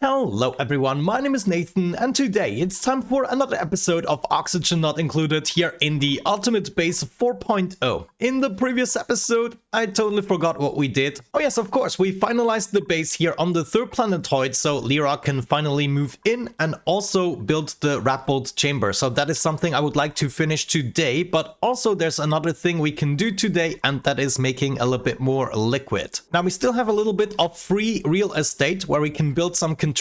Hello everyone, my name is Nathan and today it's time for another episode of Oxygen Not Included here in the Ultimate Base 4.0. In the previous episode, I totally forgot what we did. Oh yes, of course, we finalized the base here on the third planetoid so Lyra can finally move in and also build the rat-bolt chamber. So that is something I would like to finish today, but also there's another thing we can do today and that is making a little bit more liquid. Now we still have a little bit of free real estate where we can build some contraptions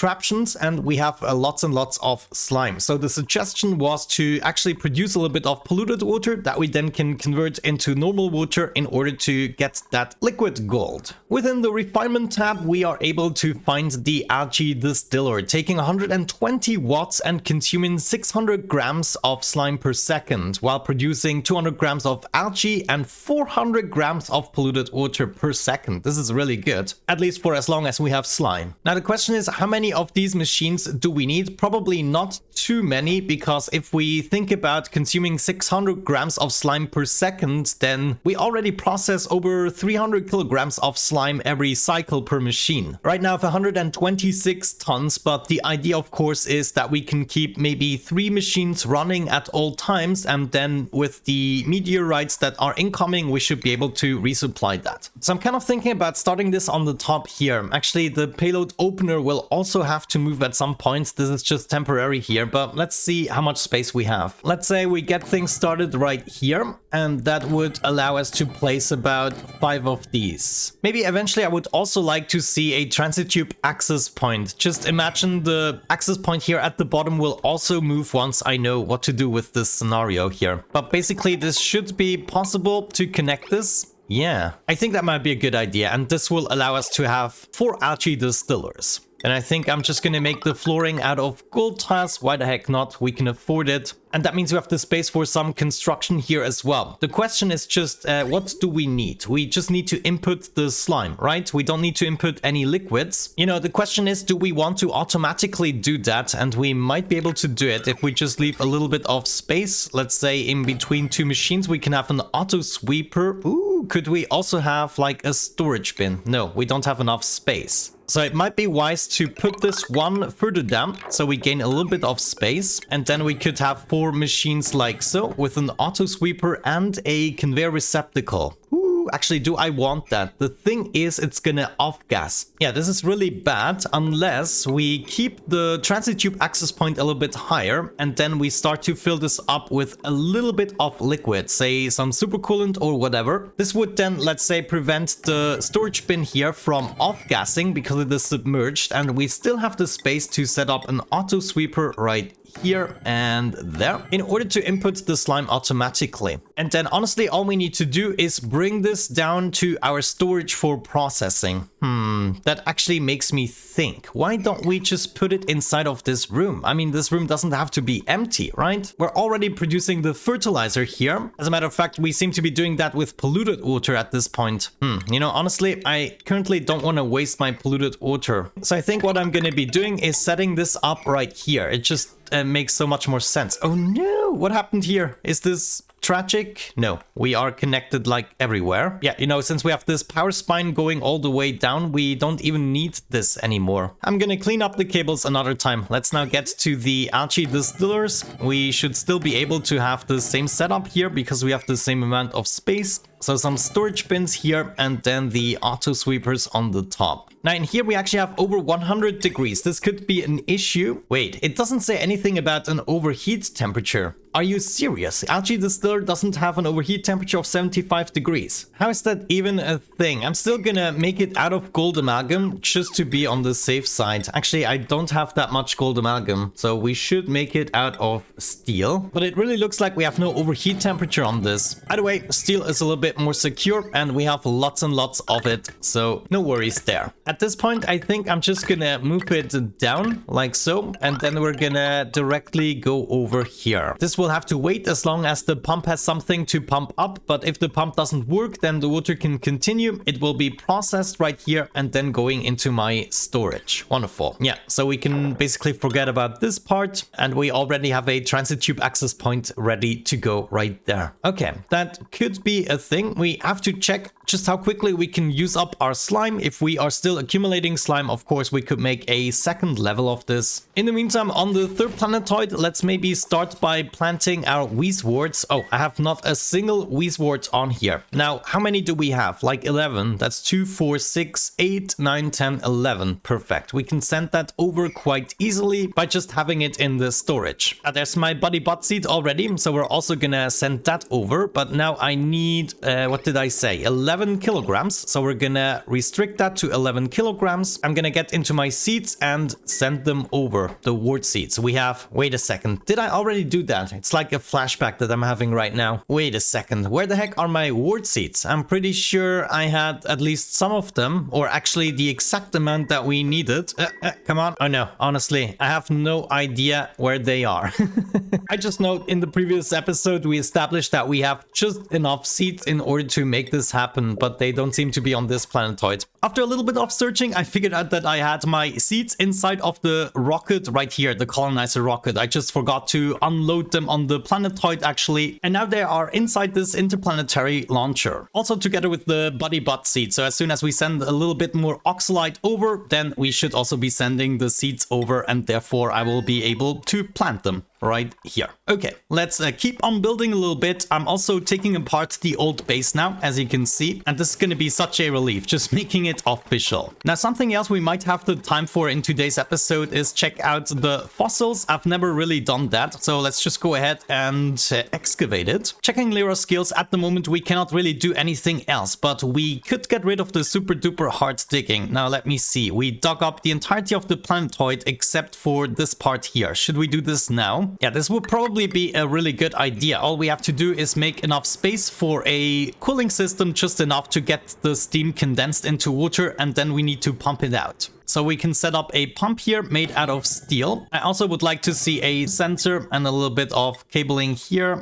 and we have lots and lots of slime. So the suggestion was to actually produce a little bit of polluted water that we then can convert into normal water in order to get that liquid gold. Within the refinement tab, we are able to find the Algae Distiller, taking 120 watts and consuming 600 grams of slime per second, while producing 200 grams of algae and 400 grams of polluted water per second. This is really good, at least for as long as we have slime. Now the question is, how many of these machines do we need? Probably not too many, because if we think about consuming 600 grams of slime per second, then we already process over 300 kilograms of slime every cycle per machine. Right now I have 126 tons, but the idea of course is that we can keep maybe 3 machines running at all times, and then with the meteorites that are incoming we should be able to resupply that. So I'm kind of thinking about starting this on the top here. Actually the payload opener will also have to move at some point. This is just temporary here, but let's see how much space we have. Let's say we get things started right here, and that would allow us to place about 5 of these. Maybe eventually I would also like to see a transit tube access point. Just imagine the access point here at the bottom will also move once I know what to do with this scenario here. But basically this should be possible to connect this. Yeah, I think that might be a good idea, and this will allow us to have 4 algae distillers. And I think I'm just gonna make the flooring out of gold tiles. Why the heck not? We can afford it. And that means we have the space for some construction here as well. The question is just, what do we need? We just need to input the slime, right? We don't need to input any liquids. You know, the question is, do we want to automatically do that? And we might be able to do it if we just leave a little bit of space. Let's say in between 2 machines, we can have an auto sweeper. Ooh, could we also have like a storage bin? No, we don't have enough space. So it might be wise to put this one further down so we gain a little bit of space, and then we could have 4 machines like so with an auto sweeper and a conveyor receptacle. Actually, do I want that? The thing is, it's gonna off-gas. Yeah, this is really bad unless we keep the transit tube access point a little bit higher and then we start to fill this up with a little bit of liquid, say some supercoolant or whatever. This would then, let's say, prevent the storage bin here from off-gassing because it is submerged, and we still have the space to set up an auto sweeper right here and there in order to input the slime automatically. And then honestly all we need to do is bring this down to our storage for processing. That actually makes me think, why don't we just put it inside of this room? I mean, this room doesn't have to be empty, right? We're already producing the fertilizer here. As a matter of fact, we seem to be doing that with polluted water at this point. You know, honestly, I currently don't want to waste my polluted water. So I think what I'm going to be doing is setting this up right here. It just makes so much more sense. Oh no, what happened here? Is this tragic? No, we are connected like everywhere. Yeah, you know, since we have this power spine going all the way down, we don't even need this anymore. I'm gonna clean up the cables another time. Let's now get to the algae distillers. We should still be able to have the same setup here because we have the same amount of space. So some storage bins here and then the auto sweepers on the top. Now in here we actually have over 100 degrees. This could be an issue. Wait, it doesn't say anything about an overheat temperature. Are you serious? Algae Distiller doesn't have an overheat temperature of 75 degrees. How is that even a thing? I'm still gonna make it out of gold amalgam just to be on the safe side. Actually, I don't have that much gold amalgam, so we should make it out of steel. But it really looks like we have no overheat temperature on this. Either way, steel is a little bit more secure and we have lots and lots of it, so no worries there. At this point, I think I'm just gonna move it down like so, and then we're gonna directly go over here. This will have to wait as long as the pump has something to pump up, but if the pump doesn't work, then the water can continue. It will be processed right here and then going into my storage. Wonderful. Yeah, so we can basically forget about this part, and we already have a transit tube access point ready to go right there. Okay, that could be a thing. We have to check just how quickly we can use up our slime. If we are still accumulating slime, of course, we could make a second level of this. In the meantime, on the third planetoid, let's maybe start by planting our wheezworts. Oh, I have not a single wheezwort on here. Now, how many do we have? Like 11. That's 2, 4, 6, 8, 9, 10, 11. Perfect. We can send that over quite easily by just having it in the storage. There's my buddy bot seed already, so we're also gonna send that over. But now I need, what did I say? 11 kilograms. So we're gonna restrict that to 11 kilograms. I'm gonna get into my seeds and send them over, the wart seeds. We have, wait a second, did I already do that? It's like a flashback that I'm having right now. Wait a second, where the heck are my wart seeds? I'm pretty sure I had at least some of them, or actually the exact amount that we needed. Come on. Oh no, honestly, I have no idea where they are. I just know in the previous episode we established that we have just enough seeds in order to make this happen, but they don't seem to be on this planetoid. After a little bit of searching, I figured out that I had my seeds inside of the rocket right here, the colonizer rocket. I just forgot to unload them on the planetoid actually, and now they are inside this interplanetary launcher. Also together with the buddy bot seed. So as soon as we send a little bit more oxalite over, then we should also be sending the seeds over, and therefore I will be able to plant them right here. Okay, let's keep on building a little bit. I'm also taking apart the old base now, as you can see, and this is going to be such a relief, just making it official. Now, something else we might have the time for in today's episode is check out the fossils. I've never really done that, so let's just go ahead and excavate it. Checking Lyra skills, at the moment we cannot really do anything else, but we could get rid of the super duper hard digging. Now, let me see. We dug up the entirety of the planetoid except for this part here. Should we do this now? Yeah, this would probably be a really good idea. All we have to do is make enough space for a cooling system, just enough to get the steam condensed into water, and then we need to pump it out. So we can set up a pump here made out of steel. I also would like to see a sensor and a little bit of cabling here.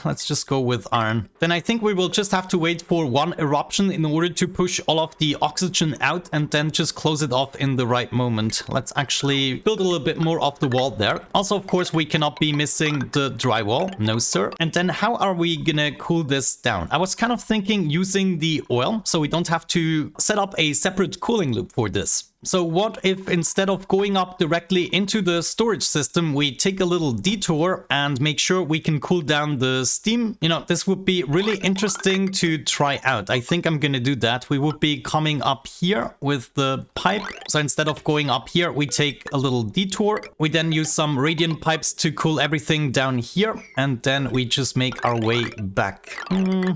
Let's just go with iron. Then I think we will just have to wait for one eruption in order to push all of the oxygen out and then just close it off in the right moment. Let's actually build a little bit more of the wall there. Also, of course, we cannot be missing the drywall. No, sir. And then how are we gonna cool this down? I was kind of thinking using the oil so we don't have to set up a separate cooling loop for this. So what if instead of going up directly into the storage system, we take a little detour and make sure we can cool down the steam? You know, this would be really interesting to try out. I think I'm gonna do that. We would be coming up here with the pipe. So instead of going up here, we take a little detour. We then use some radiant pipes to cool everything down here. And then we just make our way back.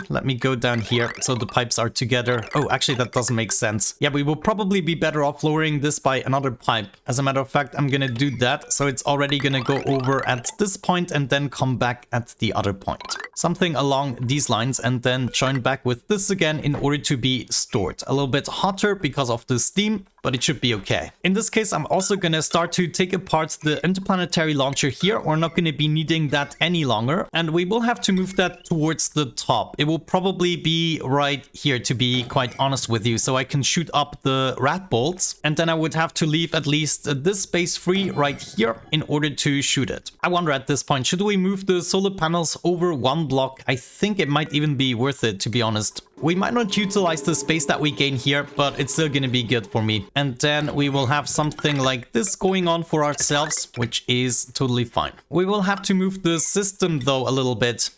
Let me go down here so the pipes are together. Oh, actually, that doesn't make sense. Yeah, we will probably be better off lowering this by another pipe. As a matter of fact, I'm gonna do that, so it's already gonna go over at this point and then come back at the other point. Something along these lines, and then join back with this again in order to be stored. A little bit hotter because of the steam, but it should be okay. In this case, I'm also gonna start to take apart the interplanetary launcher here. We're not gonna be needing that any longer, and we will have to move that towards the top. It will probably be right here, to be quite honest with you, so I can shoot up the rat bolts, and then I would have to leave at least this space free right here in order to shoot it. I wonder at this point, should we move the solar panels over one block? I think it might even be worth it, to be honest. We might not utilize the space that we gain here, but it's still gonna be good for me. And then we will have something like this going on for ourselves, which is totally fine. We will have to move the system though a little bit.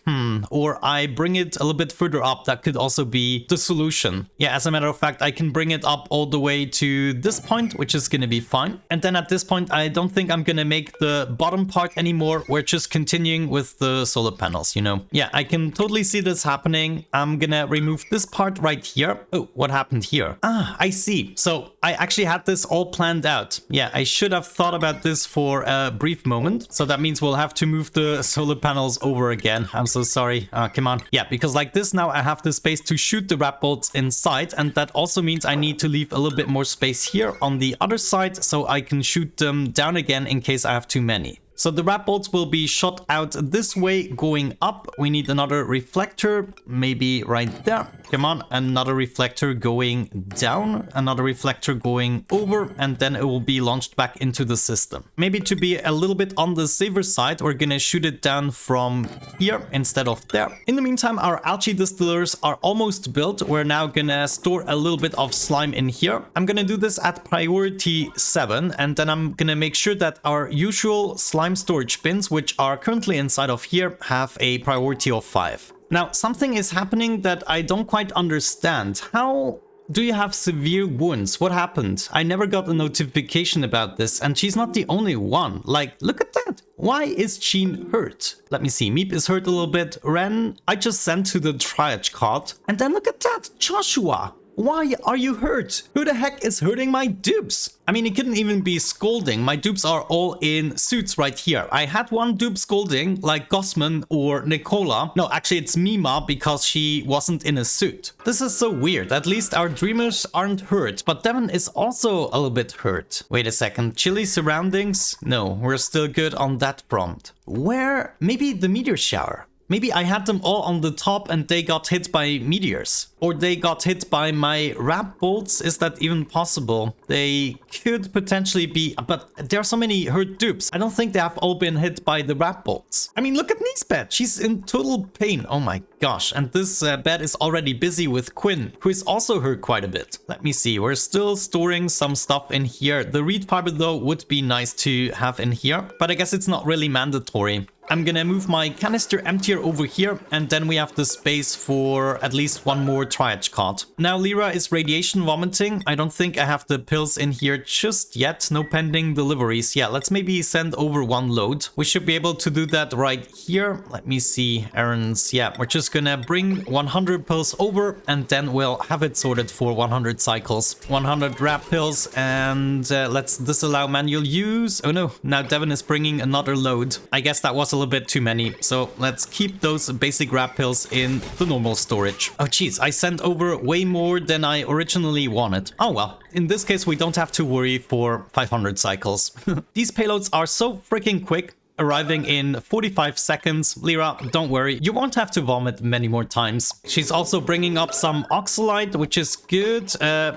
Or I bring it a little bit further up. That could also be the solution. Yeah, as a matter of fact, I can bring it up all the way to this point, which is gonna be fine. And then at this point, I don't think I'm gonna make the bottom part anymore. We're just continuing with the solar panels, you know? Yeah, I can totally see this happening. I'm gonna remove this part right here. Oh, what happened here? Ah, I see. So I actually had this all planned out. Yeah, I should have thought about this for a brief moment. So that means we'll have to move the solar panels over again. I'm so sorry. Come on. Yeah, because like this now I have the space to shoot the rat bolts inside, and that also means I need to leave a little bit more space here on the other side so I can shoot them down again in case I have too many. So the rat bolts will be shot out this way going up. We need another reflector, maybe right there. Come on, another reflector going down, another reflector going over, and then it will be launched back into the system. Maybe to be a little bit on the safer side, we're gonna shoot it down from here instead of there. In the meantime, our algae distillers are almost built. We're now gonna store a little bit of slime in here. I'm gonna do this at priority 7, and then I'm gonna make sure that our usual slime storage bins, which are currently inside of here, have a priority of 5. Now, something is happening that I don't quite understand. How do you have severe wounds? What happened? I never got a notification about this, and she's not the only one. Like, look at that. Why is Jean hurt? Let me see. Meep is hurt a little bit. Ren, I just sent to the triage cart. And then look at that. Joshua. Why are you hurt? Who the heck is hurting my dupes? I mean, it couldn't even be scolding. My dupes are all in suits right here. I had one dupe scolding, like Gosman or Nicola. No, actually, it's Mima because she wasn't in a suit. This is so weird. At least our dreamers aren't hurt, but Devon is also a little bit hurt. Wait a second. Chilly surroundings? No, we're still good on that front. Where? Maybe the meteor shower. Maybe I had them all on the top and they got hit by meteors. Or they got hit by my rat bolts. Is that even possible? They could potentially be, but there are so many hurt dupes. I don't think they have all been hit by the rat bolts. I mean, look at Nisbet. She's in total pain. Oh my gosh. And this bed is already busy with Quinn, who is also hurt quite a bit. Let me see. We're still storing some stuff in here. The reed fiber, though, would be nice to have in here, but I guess it's not really mandatory. I'm gonna move my canister emptier over here, and then we have the space for at least one more triage cart. Now Lyra is radiation vomiting. I don't think I have the pills in here just yet. No pending deliveries. Yeah, let's maybe send over one load. We should be able to do that right here. Let me see. Errands. Yeah, we're just gonna bring 100 pills over, and then we'll have it sorted for 100 cycles. 100 rat pills, and let's disallow manual use. Oh no, now Devon is bringing another load. I guess that was a little bit too many, so let's keep those basic rat pills in the normal storage. Oh geez, I sent over way more than I originally wanted. Oh well, in this case we don't have to worry for 500 cycles. These payloads are so freaking quick, arriving in 45 seconds. Lyra, don't worry, you won't have to vomit many more times. She's also bringing up some oxalite, which is good.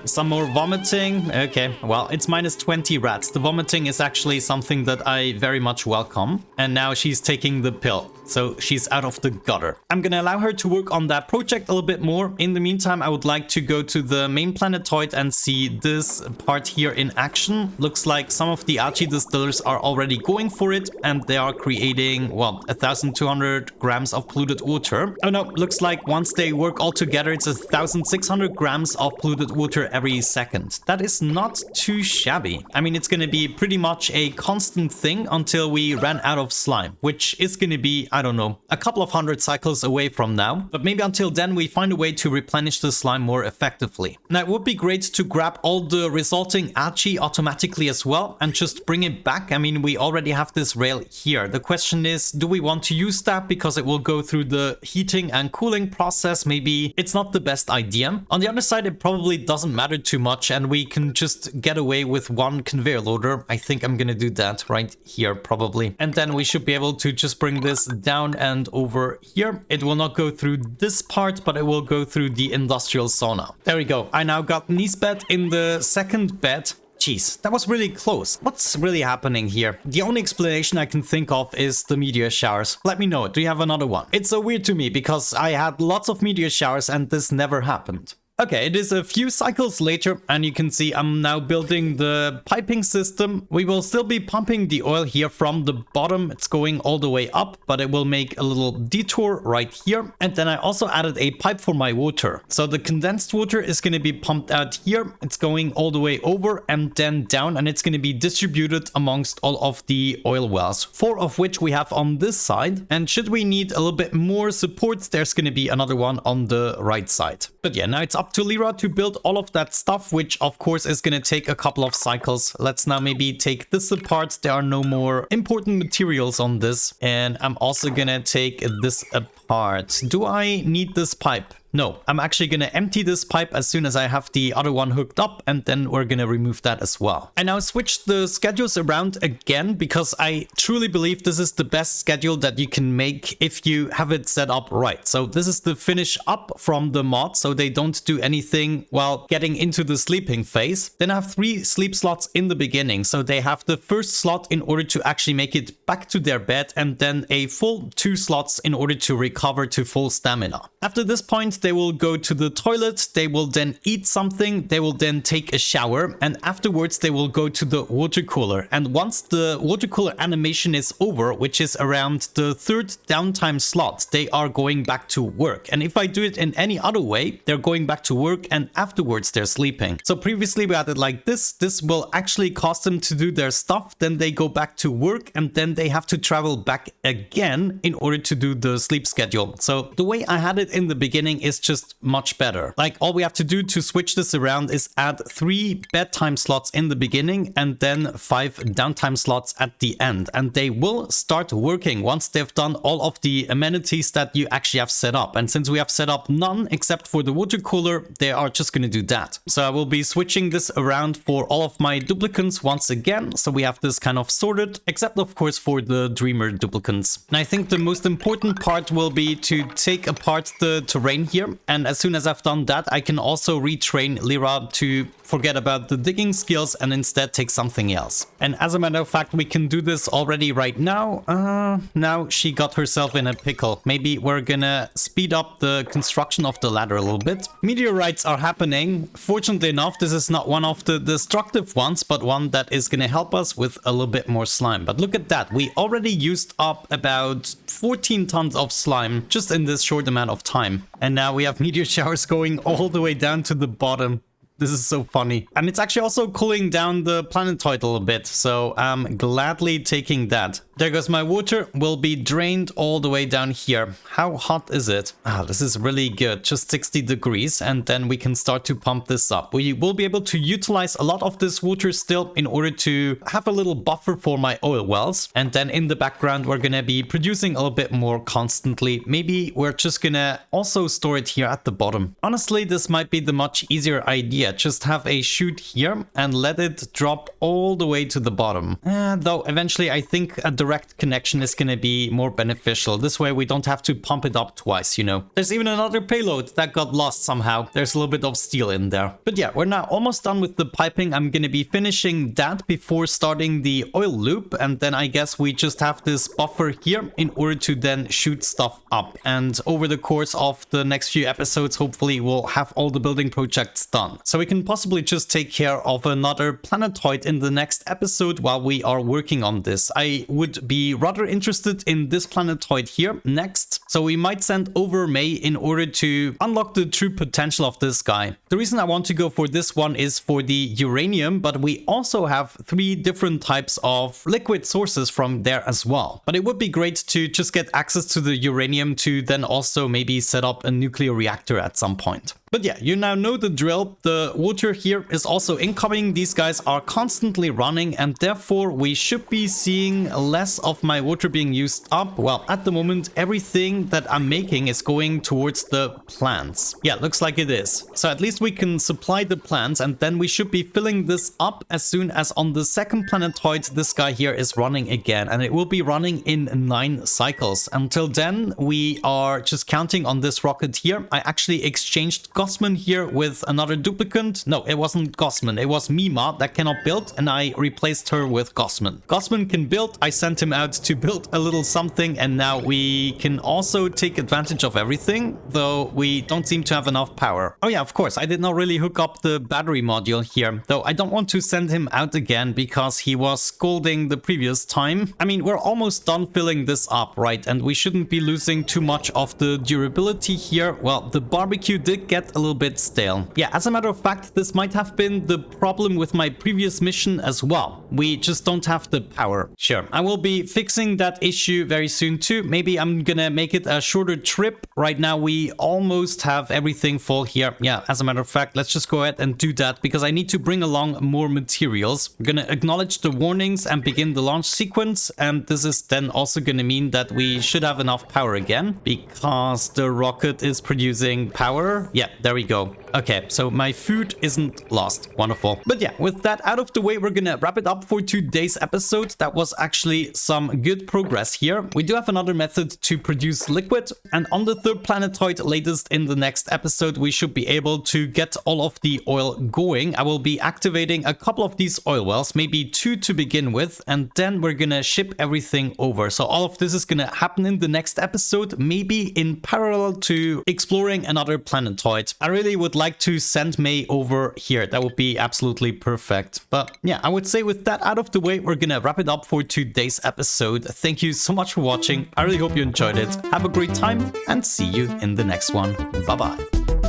Some more vomiting. Okay, well, it's minus 20 rats. The vomiting is actually something that I very much welcome. And now she's taking the pill, so she's out of the gutter. I'm gonna allow her to work on that project a little bit more. In the meantime, I would like to go to the main planetoid and see this part here in action. Looks like some of the algae distillers are already going for it, and they are creating, well, 1,200 grams of polluted water. Oh no, looks like once they work all together, it's 1,600 grams of polluted water every second. That is not too shabby. I mean, it's gonna be pretty much a constant thing until we ran out of slime, which is gonna be, I don't know, a couple of hundred cycles away from now. But maybe until then, we find a way to replenish the slime more effectively. Now, it would be great to grab all the resulting algae automatically as well and just bring it back. I mean, we already have this rail here. The question is, do we want to use that because it will go through the heating and cooling process? Maybe it's not the best idea. On the other side, it probably doesn't matter too much and we can just get away with one conveyor loader. I think I'm gonna do that right here probably. And then we should be able to just bring this down and over here. It will not go through this part, but it will go through the industrial sauna. There we go. I now got Nisbet in the second bed. Jeez, that was really close. What's really happening here? The only explanation I can think of is the meteor showers. Let me know. Do you have another one? It's so weird to me because I had lots of meteor showers and this never happened. Okay, it is a few cycles later, and you can see I'm now building the piping system. We will still be pumping the oil here from the bottom. It's going all the way up, but it will make a little detour right here. And then I also added a pipe for my water. So the condensed water is going to be pumped out here. It's going all the way over and then down, and it's going to be distributed amongst all of the oil wells, 4 of which we have on this side. And should we need a little bit more support, there's going to be another one on the right side. But yeah, now it's up to Lyra to build all of that stuff, which of course is going to take a couple of cycles. Let's now maybe take this apart. There are no more important materials on this. And I'm also going to take this apart. Do I need this pipe? No, I'm actually gonna empty this pipe as soon as I have the other one hooked up, and then we're gonna remove that as well. I now switched the schedules around again because I truly believe this is the best schedule that you can make if you have it set up right. So this is the finish up from the mod, so they don't do anything while getting into the sleeping phase. Then I have 3 sleep slots in the beginning, so they have the first slot in order to actually make it back to their bed, and then a full 2 slots in order to recover to full stamina. After this point, they will go to the toilet, they will then eat something, they will then take a shower, and afterwards they will go to the water cooler. And once the water cooler animation is over, which is around the 3rd downtime slot, they are going back to work. And if I do it in any other way, they're going back to work and afterwards they're sleeping. So previously we had it like this. This will actually cause them to do their stuff, then they go back to work, and then they have to travel back again in order to do the sleep schedule. So the way I had it in the beginning is just much better. Like, all we have to do to switch this around is add 3 bedtime slots in the beginning and then 5 downtime slots at the end, and they will start working once they've done all of the amenities that you actually have set up. And since we have set up none except for the water cooler, they are just going to do that. So I will be switching this around for all of my duplicants once again, so we have this kind of sorted, except of course for the dreamer duplicants. And I think the most important part will be to take apart the terrain here, and as soon as I've done that, I can also retrain Lyra to forget about the digging skills and instead take something else. And as a matter of fact, we can do this already right now. Now she got herself in a pickle. Maybe we're gonna speed up the construction of the ladder a little bit. Meteorites are happening. Fortunately enough, this is not one of the destructive ones, but one that is gonna help us with a little bit more slime. But look at that. We already used up about 14 tons of slime just in this short amount of time. And now we have meteor showers going all the way down to the bottom. This is so funny. And it's actually also cooling down the planetoid a little bit, so I'm gladly taking that. There goes my water, will be drained all the way down here. How hot is it? Ah, this is really good, just 60 degrees, and then we can start to pump this up. We will be able to utilize a lot of this water still in order to have a little buffer for my oil wells. And then in the background, we're gonna be producing a little bit more constantly. Maybe we're just gonna also store it here at the bottom. Honestly, this might be the much easier idea. Just have a chute here and let it drop all the way to the bottom. Though eventually I think a direct connection is going to be more beneficial. This way we don't have to pump it up twice, you know. There's even another payload that got lost somehow. There's a little bit of steel in there. But yeah, we're now almost done with the piping. I'm going to be finishing that before starting the oil loop. And then I guess we just have this buffer here in order to then shoot stuff up. And over the course of the next few episodes, hopefully we'll have all the building projects done. So we can possibly just take care of another planetoid in the next episode while we are working on this. I would be rather interested in this planetoid here next. So we might send over May in order to unlock the true potential of this guy. The reason I want to go for this one is for the uranium, but we also have 3 different types of liquid sources from there as well. But it would be great to just get access to the uranium to then also maybe set up a nuclear reactor at some point. But yeah, you now know the drill. The water here is also incoming. These guys are constantly running, and therefore we should be seeing less of my water being used up. Well, at the moment, everything that I'm making is going towards the plants. Yeah, looks like it is. So at least we can supply the plants, and then we should be filling this up as soon as on the second planetoid, this guy here is running again, and it will be running in 9 cycles. Until then, we are just counting on this rocket here. I actually exchanged Gossman here with another duplicant. No, it wasn't Gossman. It was Mima that cannot build, and I replaced her with Gossman. Gossman can build. I sent him out to build a little something, and now we can also take advantage of everything, though we don't seem to have enough power. Oh yeah, of course, I did not really hook up the battery module here, though I don't want to send him out again because he was scolding the previous time. I mean, we're almost done filling this up, right? And we shouldn't be losing too much of the durability here. Well, the barbecue did get get a little bit stale. Yeah, as a matter of fact, this might have been the problem with my previous mission as well. We just don't have the power. Sure, I will be fixing that issue very soon too. Maybe I'm gonna make it a shorter trip. Right now we almost have everything full here. Yeah, as a matter of fact, let's just go ahead and do that because I need to bring along more materials. We're gonna acknowledge the warnings and begin the launch sequence, and this is then also gonna mean that we should have enough power again because the rocket is producing power. Yeah, there we go. Okay, so my food isn't lost. Wonderful. But yeah, with that out of the way, we're gonna wrap it up for today's episode. That was actually some good progress here. We do have another method to produce liquid, and on the third planetoid, latest in the next episode, we should be able to get all of the oil going. I will be activating a couple of these oil wells, maybe 2 to begin with, and then we're gonna ship everything over. So all of this is gonna happen in the next episode, maybe in parallel to exploring another planetoid. I really would like to send May over here. That would be absolutely perfect. But yeah, I would say with that out of the way, we're gonna wrap it up for today's episode. Thank you so much for watching. I really hope you enjoyed it. Have a great time and see you in the next one. Bye bye.